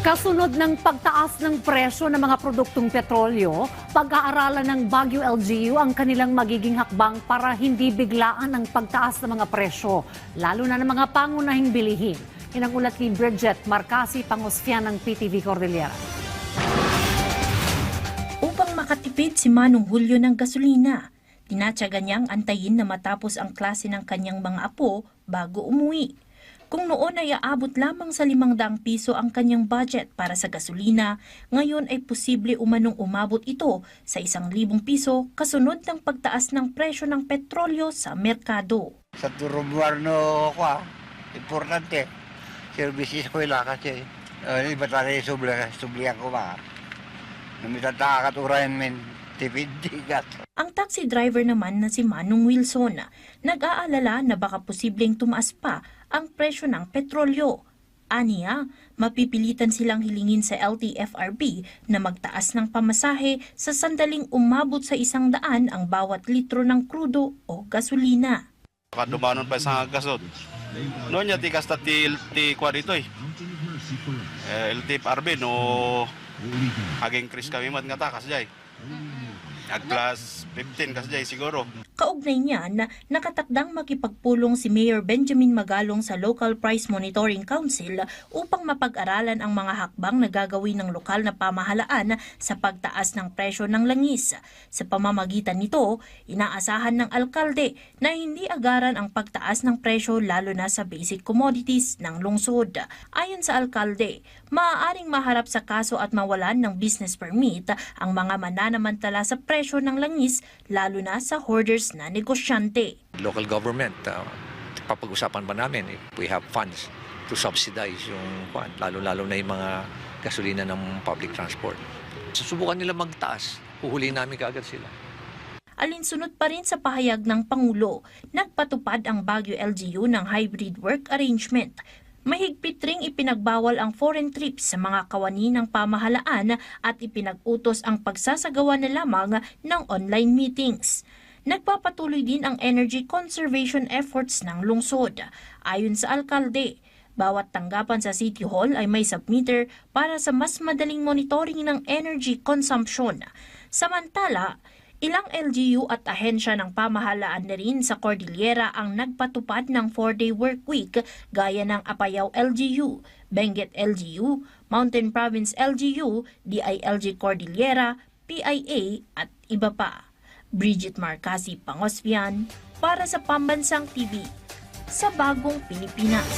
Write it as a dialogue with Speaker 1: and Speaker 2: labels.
Speaker 1: Kasunod ng pagtaas ng presyo ng mga produktong petrolyo, pag-aaralan ng Baguio LGU ang kanilang magiging hakbang para hindi biglaan ang pagtaas ng mga presyo, lalo na ng mga pangunahing bilihin. Yan ang ulat ni Bridget Marcasi, Pangosfian ng PTV Cordillera.
Speaker 2: Upang makatipid si Manong Julio ng gasolina, tinatyaga niyang antayin na matapos ang klase ng kanyang mga apo bago umuwi. Kung noon ay aabot lamang sa 500 piso ang kanyang budget para sa gasolina, ngayon ay posible umanong umabot ito sa 1,000 piso kasunod ng pagtaas ng presyo ng petrolyo sa merkado.
Speaker 3: Sa turubuarno ko, importante. Services ko ila kasi. Iba tayo sublihan ko ba? Namitataka katurayan men, tipid digat.
Speaker 2: Ang taxi driver naman na si Manong Wilson, nag-aalala na baka posibleng tumaas pa ang presyo ng petrolyo. Aniya, mapipilitan silang hilingin sa LTFRB na magtaas ng pamasahe sa sandaling umabot sa 100 ang bawat litro ng krudo o gasolina.
Speaker 4: Kadumanon pa sa gasod. Noon niya tikas ta ti kwa dito eh. LTFRB no aging Chris kami mat nga takas jay. Ag plus 15 kasi jay siguro.
Speaker 2: Kaugnay niya na nakatakdang makipagpulong si Mayor Benjamin Magalong sa Local Price Monitoring Council upang mapag-aralan ang mga hakbang na gagawin ng lokal na pamahalaan sa pagtaas ng presyo ng langis. Sa pamamagitan nito, inaasahan ng alkalde na hindi agaran ang pagtaas ng presyo lalo na sa basic commodities ng lungsod. Ayon sa alkalde, maaaring maharap sa kaso at mawalan ng business permit ang mga mananamantala sa presyo ng langis lalo na sa hoarders na negosyante.
Speaker 5: Local government, papag-usapan ba namin if we have funds to subsidize yung lalo-lalo na yung mga gasolina ng public transport. Susubukan nila magtaas, huhulihin namin kaagad sila.
Speaker 2: Alinsunod pa rin sa pahayag ng Pangulo, nagpatupad ang Baguio LGU ng hybrid work arrangement. Mahigpit ring ipinagbawal ang foreign trips sa mga kawani ng pamahalaan at ipinag-utos ang pagsasagawa na lamang ng online meetings. Nagpapatuloy din ang energy conservation efforts ng lungsod. Ayon sa alkalde, bawat tanggapan sa City Hall ay may submeter para sa mas madaling monitoring ng energy consumption. Samantala, ilang LGU at ahensya ng pamahalaan na rin sa Cordillera ang nagpatupad ng 4-day work week gaya ng Apayao LGU, Benguet LGU, Mountain Province LGU, DILG Cordillera, PIA at iba pa. Bridget Marcasi, Pangosfian, para sa Pambansang TV sa Bagong Pilipinas.